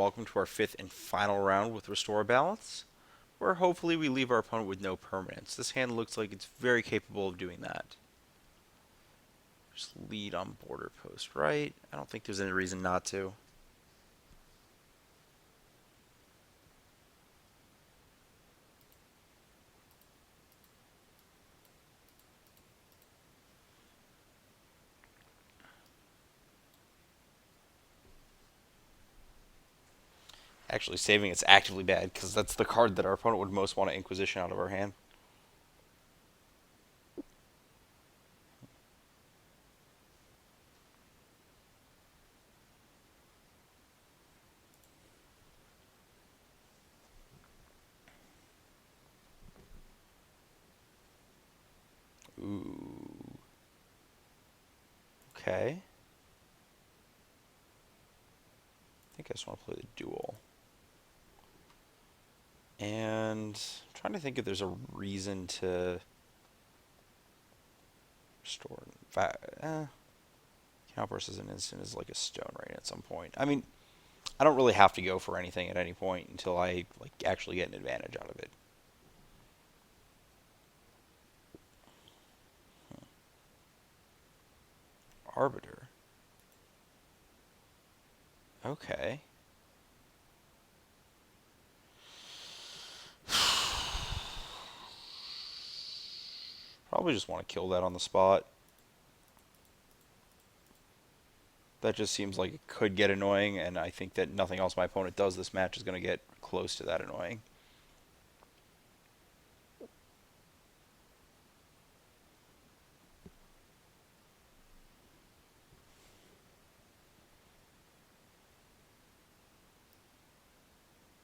welcome to our fifth and final round with Restore Balance, where hopefully we leave our opponent with no permanence. This hand looks like it's very capable of doing that. Just lead on border post right. I don't think there's any reason not to. Actually, saving it's actively bad because that's the card that our opponent would most want to Inquisition out of our hand. Ooh. Okay. I think I just want to play the duel. And I'm trying to think if there's a reason to restore. Count versus an instant is like a stone rain at some point. I mean, I don't really have to go for anything at any point until I like actually get an advantage out of it. Arbiter. Okay. Probably just want to kill that on the spot. That just seems like it could get annoying, and I think that nothing else my opponent does this match is going to get close to that annoying.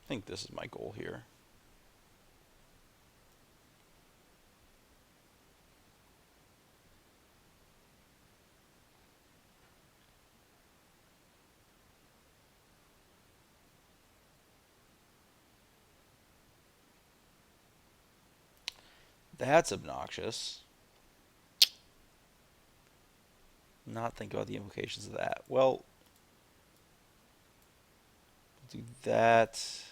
I think this is my goal here. That's obnoxious. Not think about the implications of that. Well, do that.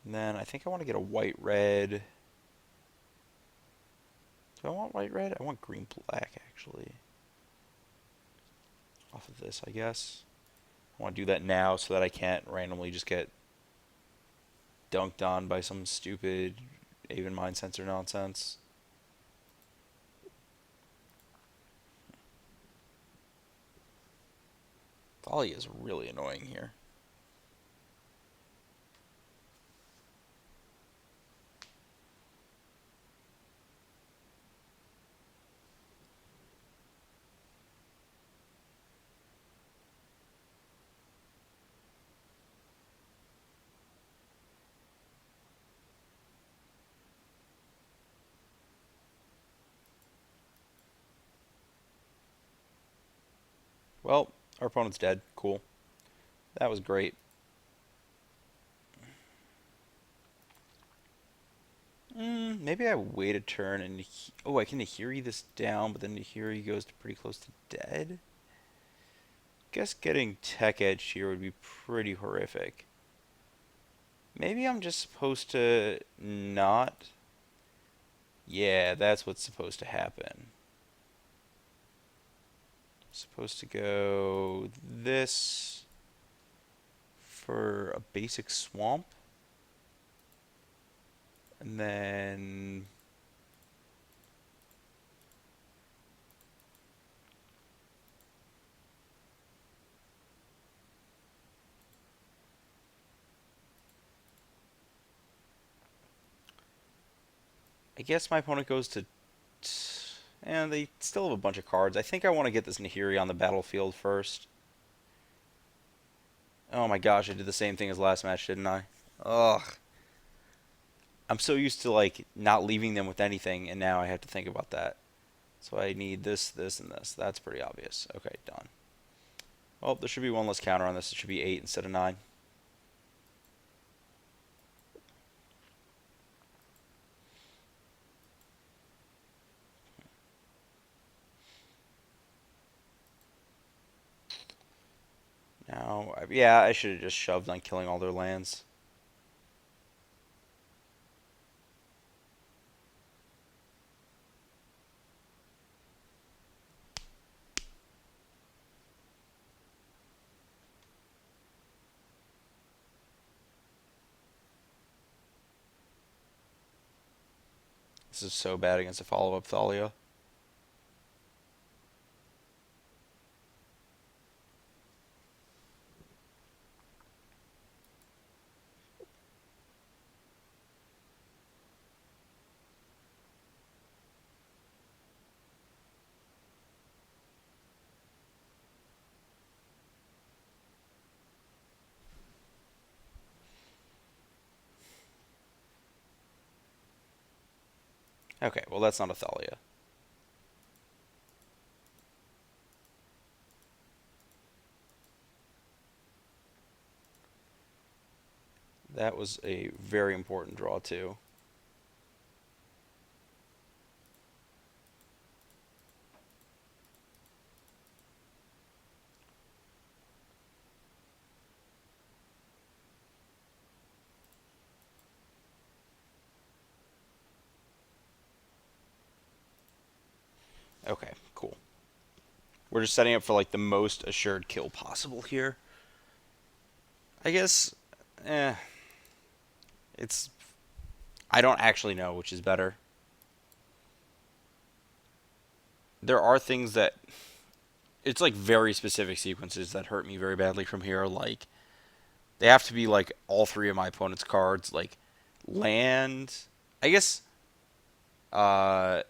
And then I think I want to get a white-red. Do I want white-red? I want green-black, actually. Off of this, I guess. I want to do that now so that I can't randomly just get dunked on by some stupid Aven Mind Sensor nonsense. Thalia is really annoying here. Well, our opponent's dead. Cool. That was great. Maybe I wait a turn and... Oh, I can Nahiri this down, but then Nahiri goes to pretty close to dead. Guess getting Tech Edge here would be pretty horrific. Maybe I'm just supposed to not... Yeah, that's what's supposed to happen. Supposed to go this for a basic swamp. And then I guess my opponent goes to and they still have a bunch of cards. I think I want to get this Nahiri on the battlefield first. Oh my gosh, I did the same thing as last match, didn't I? Ugh. I'm so used to like not leaving them with anything, and now I have to think about that. So I need this, this, and this. That's pretty obvious. Okay, done. Oh, there should be one less counter on this. It should be 8 instead of 9. Now I Yeah, I should have just shoved on killing all their lands. This is so bad against a follow-up Thalia. Okay, well that's not a Thalia. That was a very important draw too. Okay, cool. We're just setting up for like the most assured kill possible here. I guess, eh, it's. I don't actually know which is better. There are things that it's like very specific sequences that hurt me very badly from here. Like they have to be like all three of my opponent's cards, like land. I guess, uh,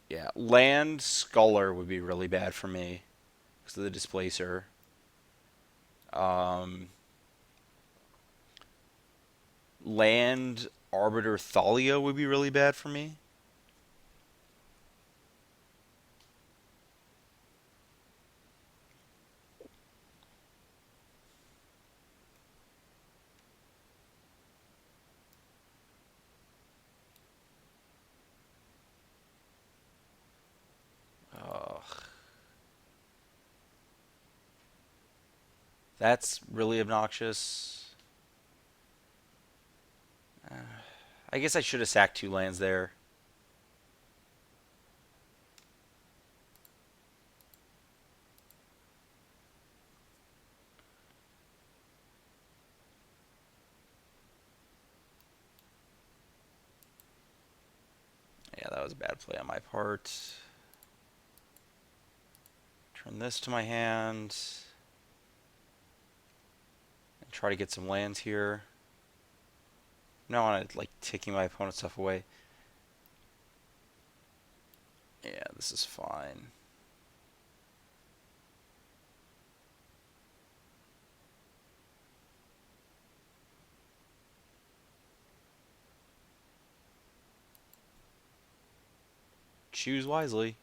yeah, land Sculler would be really bad for me because of the displacer. Um, land Arbiter Thalia would be really bad for me. Ugh, that's really obnoxious. Uh, I guess I should have sacked two lands there. Yeah, that was a bad play on my part. Turn this to my hand. And try to get some lands here. Now I want to like taking my opponent's stuff away. Yeah, this is fine. Choose wisely.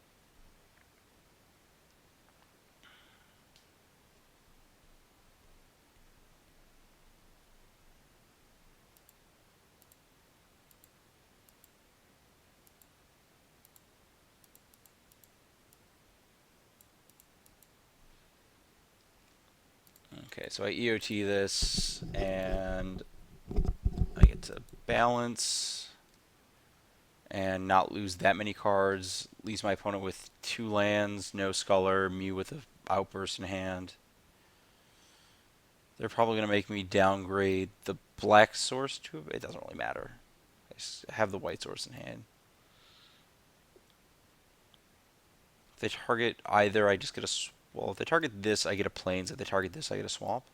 Okay, so I EOT this, and I get to balance and not lose that many cards. Leaves my opponent with two lands, no Sculler, me with a outburst in hand. They're probably going to make me downgrade the black source to it. It doesn't really matter. I just have the white source in hand. If they target either, I just get a. Well, if they target this, I get a plains. If they target this, I get a swamp.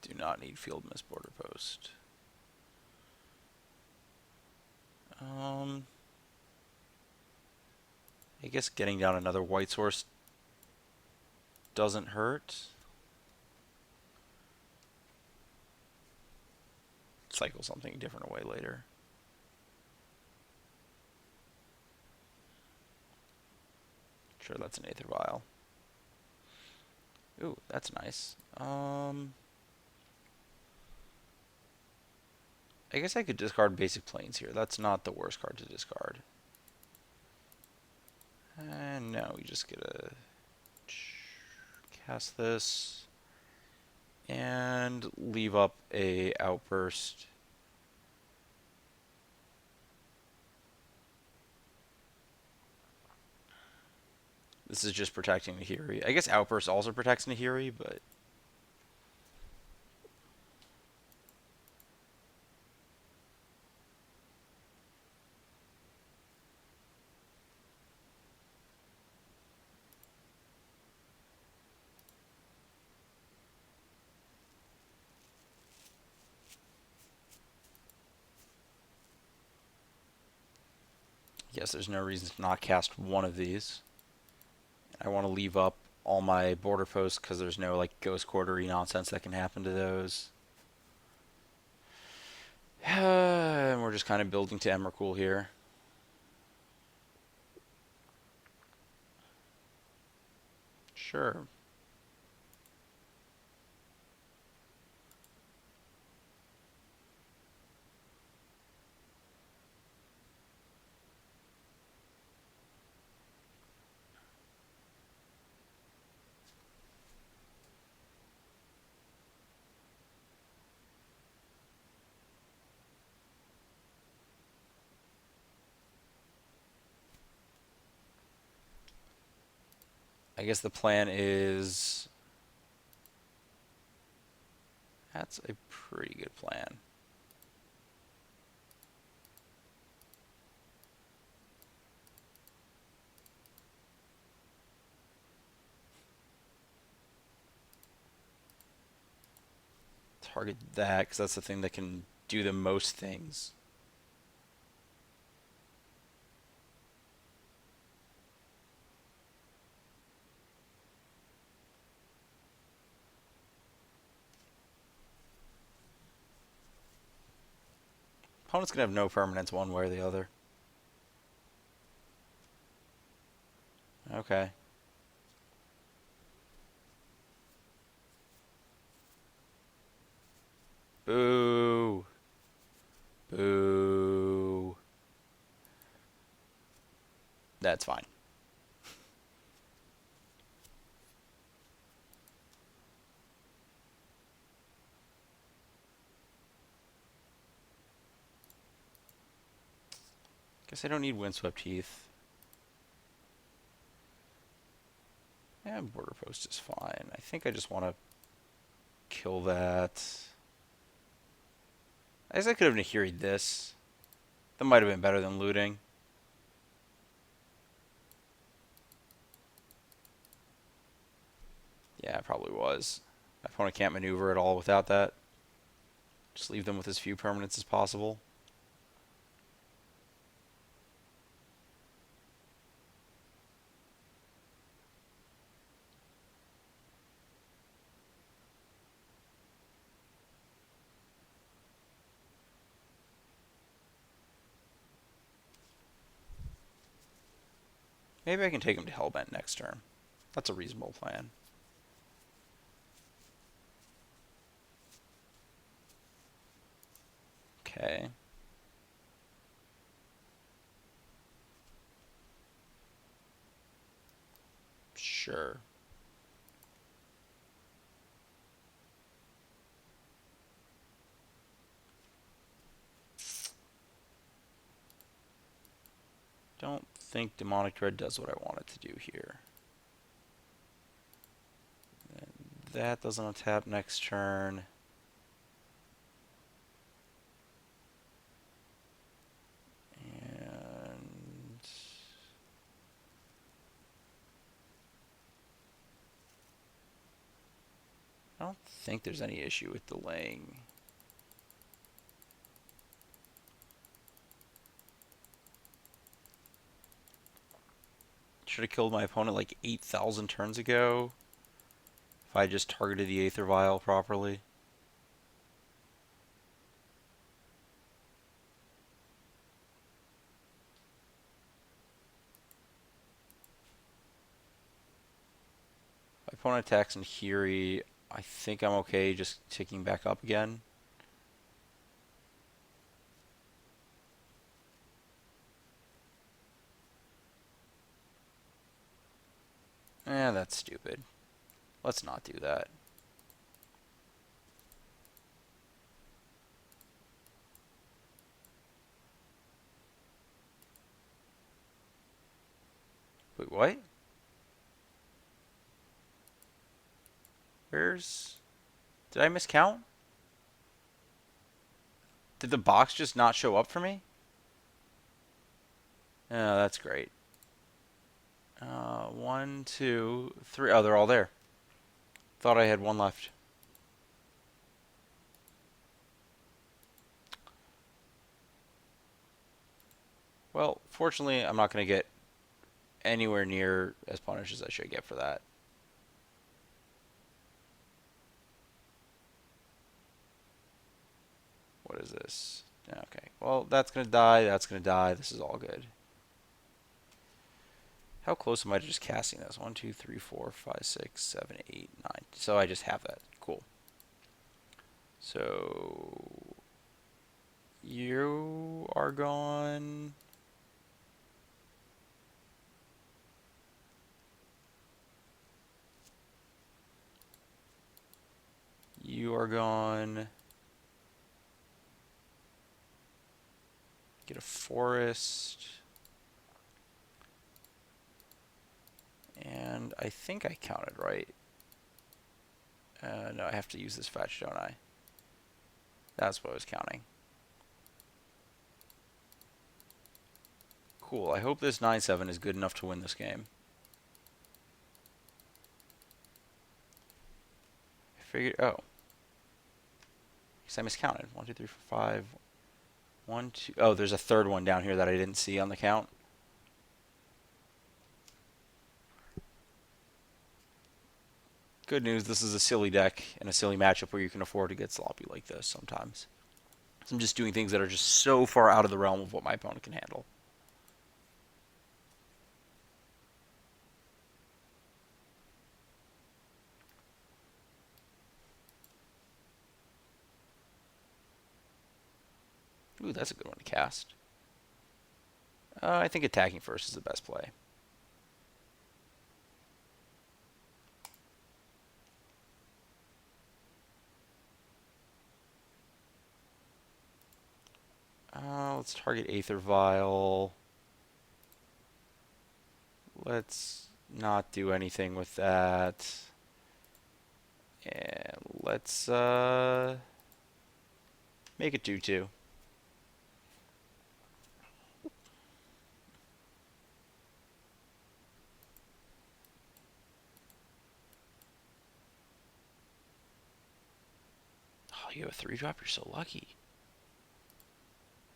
Do not need field miss border post. Um, I guess getting down another white source doesn't hurt. Cycle something different away later. Sure, that's an Aether Vial. Ooh, that's nice. I guess I could discard basic planes here. That's not the worst card to discard. And now we just get a cast this and leave up a outburst. This is just protecting Nahiri. I guess outburst also protects Nahiri, but yes, there's no reason to not cast one of these. I want to leave up all my border posts because there's no like ghost quartery nonsense that can happen to those. And we're just kind of building to Emrakul here. Sure. I guess the plan is... That's a pretty good plan. Target that, because that's the thing that can do the most things. Opponent's going to have no permanence one way or the other. Okay. Boo. Boo. That's fine. Guess I don't need Windswept Heath. Yeah, Border Post is fine. I think I just want to kill that. I guess I could have Nahiri'd this. That might have been better than looting. Yeah, it probably was. My opponent can't maneuver at all without that. Just leave them with as few permanents as possible. Maybe I can take him to Hellbent next turn. That's a reasonable plan. Okay. Sure. Don't think Demonic Dread does what I want it to do here. And that doesn't untap next turn. And I don't think there's any issue with delaying. Should have killed my opponent like 8,000 turns ago if I just targeted the Aether Vial properly. Opponent attacks and Hiri. I think I'm okay just ticking back up again. That's stupid. Let's not do that. Wait, what? Where's... Did I miscount? Did the box just not show up for me? Oh, that's great. 1, 2, 3. Oh, they're all there. Thought I had one left. Well, fortunately, I'm not going to get anywhere near as punished as I should get for that. What is this? Okay. Well, that's going to die. That's going to die. This is all good. How close am I to just casting this? 1, 2, 3, 4, 5, 6, 7, 8, 9. So I just have that. Cool. So you are gone. You are gone. Get a forest. And I think I counted right. No, I have to use this fetch, don't I? That's what I was counting. Cool. I hope this 9-7 is good enough to win this game. I figured... Oh. Because I miscounted. 1, 2, 3, 4, 5. 1, 2... Oh, there's a third one down here that I didn't see on the count. Good news, this is a silly deck and a silly matchup where you can afford to get sloppy like this sometimes. So I'm just doing things that are just so far out of the realm of what my opponent can handle. Ooh, that's a good one to cast. I think attacking first is the best play. Let's target Aether Vial. Let's not do anything with that. And let's make it 2-2. Oh, you have a 3-drop? You're so lucky.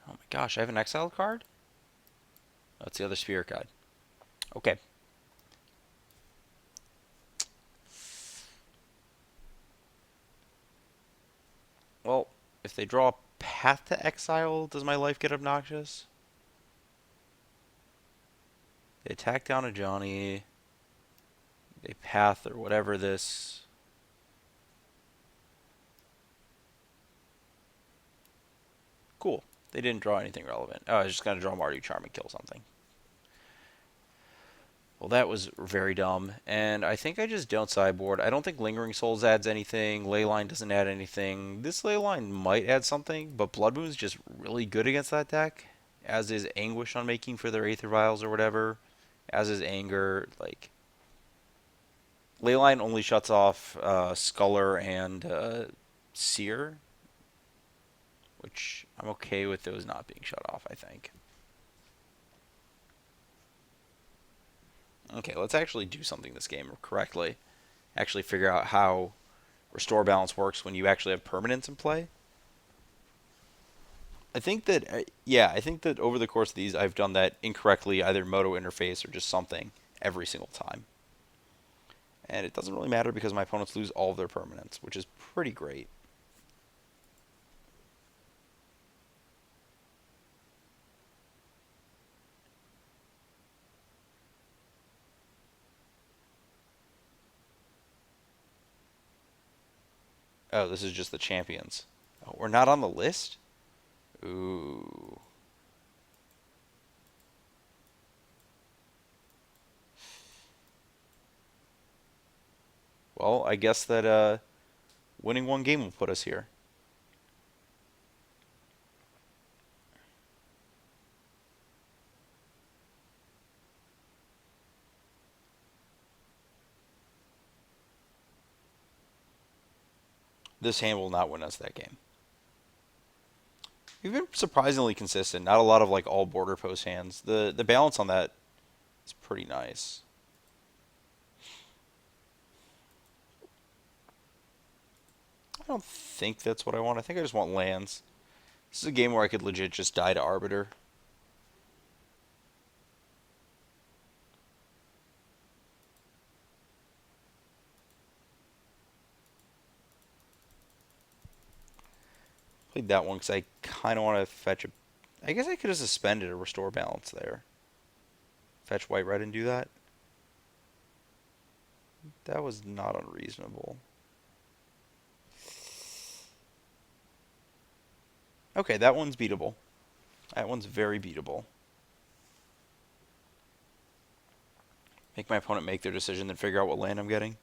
Oh my gosh, I have an exile card? That's the other Sphere card. Okay. Well, if they draw Path to Exile, does my life get obnoxious? They attack down a Johnny. They Path or whatever this. Cool. They didn't draw anything relevant. Oh, I was just going to draw Mardu Charm and kill something. Well, that was very dumb. And I think I just don't sideboard. I don't think Lingering Souls adds anything. Leyline doesn't add anything. This Leyline might add something, but Blood Moon's just really good against that deck. As is Anguish on making for their Aether Vials or whatever. As is Anger. Like, Leyline only shuts off Sculler and Seer, which I'm okay with those not being shut off, I think. Okay, let's actually do something this game correctly. Actually figure out how Restore Balance works when you actually have permanents in play. I think that, I think that over the course of these, I've done that incorrectly, either Moto interface or just something, every single time. And it doesn't really matter because my opponents lose all of their permanents, which is pretty great. Oh, this is just the champions. Oh, we're not on the list? Ooh. Well, I guess that winning one game will put us here. This hand will not win us that game. We've been surprisingly consistent. Not a lot of like all border post hands. The balance on that is pretty nice. I don't think that's what I want. I think I just want lands. This is a game where I could legit just die to Arbiter. Played that one because I kind of want to fetch a. I guess I could have suspended a restore balance there. Fetch white red and do that. That was not unreasonable. Okay, that one's beatable. That one's very beatable. Make my opponent make their decision, then figure out what land I'm getting.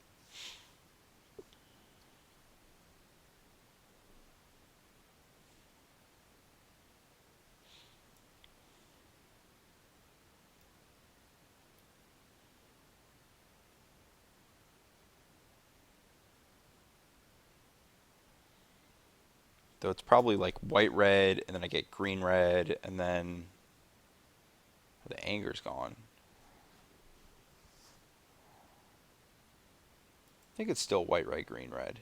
Though it's probably like white red, and then I get green red, and then the anger's gone. I think it's still white red, green red.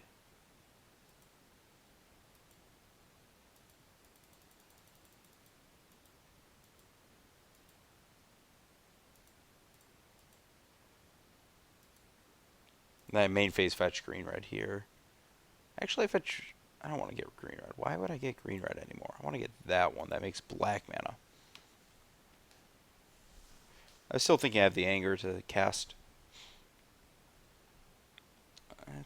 And then I main phase fetch green red here. Actually, I fetch. I don't want to get green red. Why would I get green red anymore? I want to get that one. That makes black mana. I was still thinking I have the anger to cast.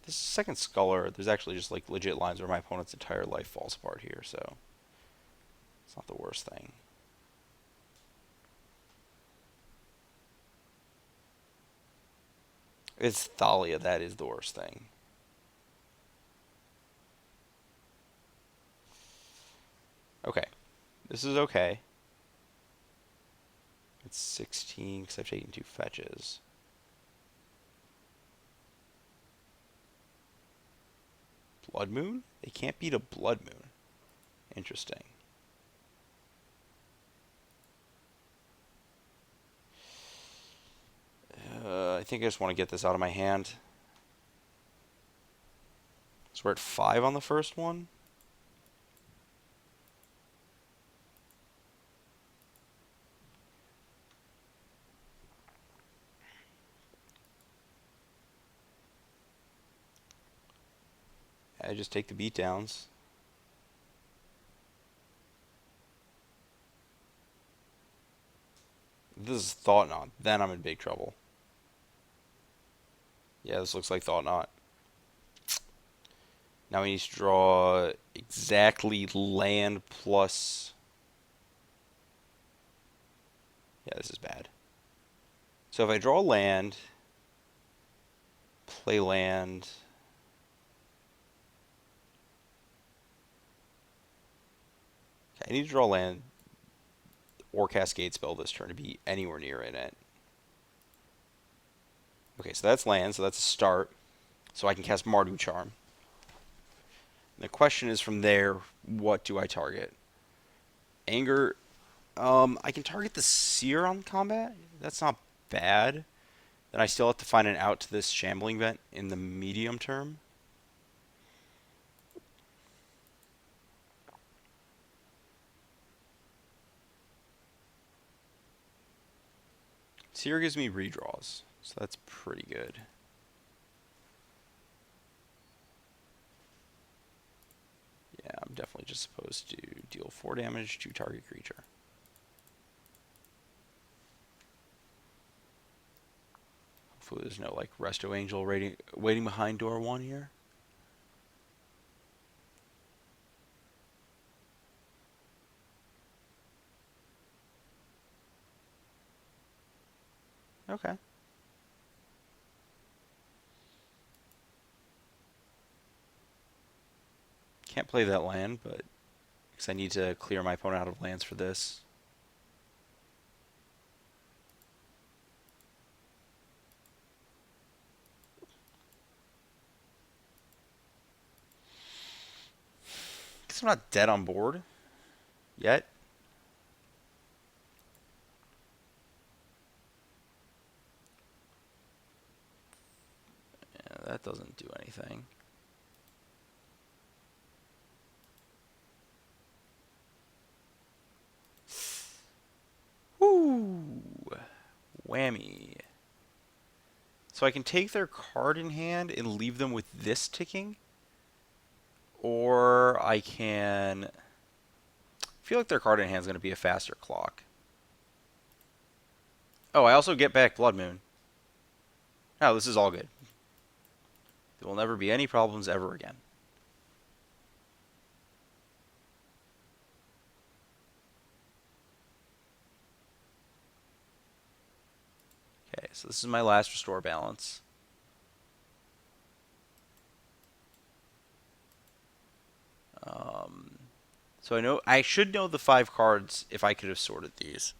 This second Sculler, there's actually just like legit lines where my opponent's entire life falls apart here, so it's not the worst thing. It's Thalia that is the worst thing. Okay, this is okay. It's 16 because I've taken 2 fetches. Blood Moon? They can't beat a Blood Moon. Interesting. I think I just want to get this out of my hand. So we're at 5 on the first one. I just take the beatdowns. This is Thought Knot. Then I'm in big trouble. Yeah, this looks like Thought Knot. Now we need to draw exactly land plus. Yeah, this is bad. So if I draw land, play land. Okay, I need to draw land or Cascade Spell this turn to be anywhere near in it. Okay, so that's land, so that's a start. So I can cast Mardu Charm. The question is from there, what do I target? Anger. I can target the Seer on combat. That's not bad. Then I still have to find an out to this Shambling Vent in the medium term. Seer gives me redraws, so that's pretty good. Yeah, I'm definitely just supposed to deal 4 damage to target creature. Hopefully there's no like Resto Angel waiting behind door 1 here. Okay. Can't play that land, but because I need to clear my opponent out of lands for this. Guess I'm not dead on board yet. Yeah, that doesn't do anything. Woo! Whammy. So I can take their card in hand and leave them with this ticking, or I can. I feel like their card in hand is going to be a faster clock. Oh, I also get back Blood Moon. Oh, this is all good. There will never be any problems ever again. Okay, so this is my last restore balance. Um, so I should know the 5 cards if I could have sorted these.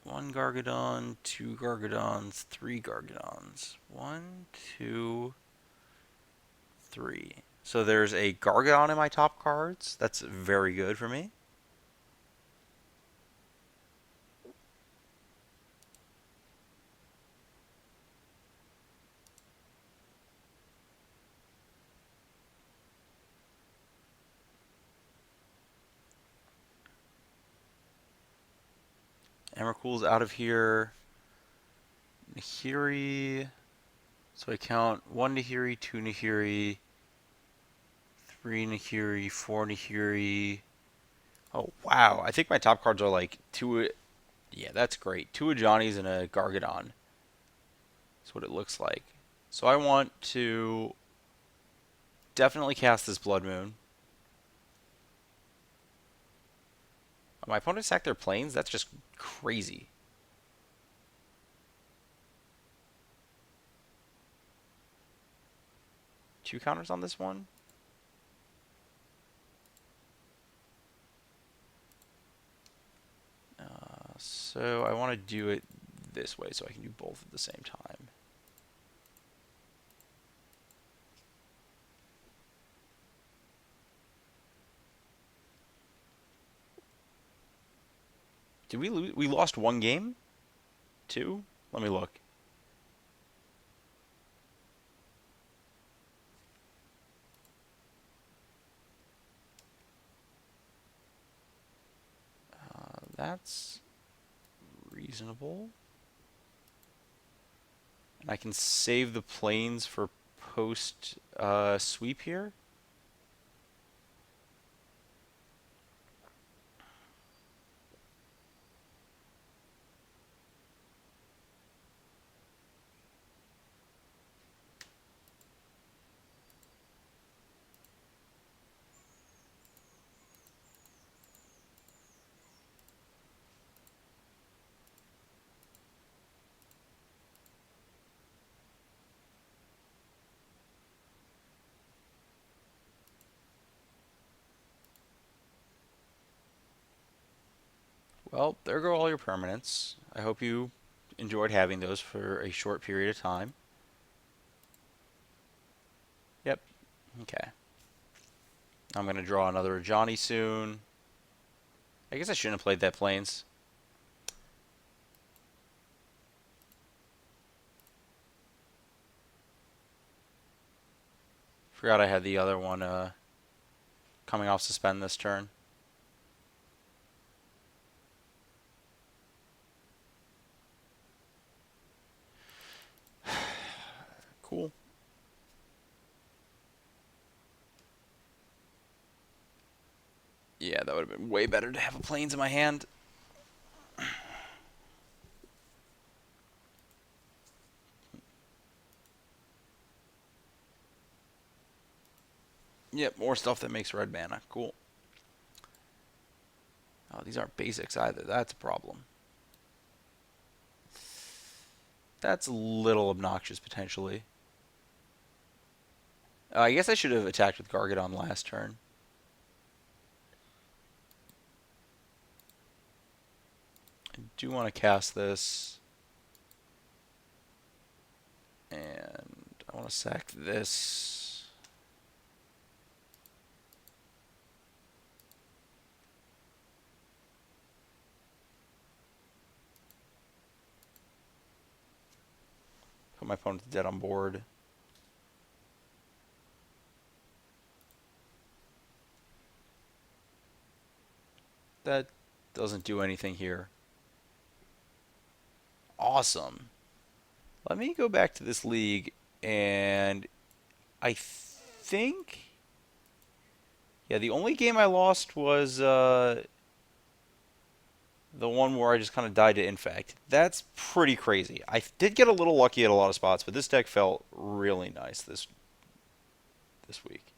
1 Gargadon, 2 Gargadons, 3 Gargadons. 1, 2, 3. So there's a Gargadon in my top cards. That's very good for me. Emrakul's out of here. Nahiri. So I count 1 Nahiri, 2 Nahiri, 3 Nahiri, 4 Nahiri. Oh, wow. I think my top cards are like 2. Yeah, that's great. 2 Ajani's and a Gargadon. That's what it looks like. So I want to definitely cast this Blood Moon. My opponent sacked their planes? That's just crazy. Two counters on this one? So I want to do it this way so I can do both at the same time. Did we lose? We lost 1 game? 2? Let me look. That's reasonable. And I can save the planes for post sweep here. Well, there go all your permanents. I hope you enjoyed having those for a short period of time. Yep. Okay. I'm going to draw another Johnny soon. I guess I shouldn't have played that Plains. Forgot I had the other one coming off suspend this turn. Cool. Yeah, that would have been way better to have a Plains in my hand. Yep, more stuff that makes red mana. Cool. Oh, these aren't basics either. That's a problem. That's a little obnoxious, potentially. I guess I should have attacked with Gargadon last turn. I do want to cast this. And I want to sack this. Put my opponent dead on board. That doesn't do anything here. Awesome. Let me go back to this league, and I think, yeah, the only game I lost was the one where I just kind of died to Infect. That's pretty crazy. I did get a little lucky at a lot of spots, but this deck felt really nice this week.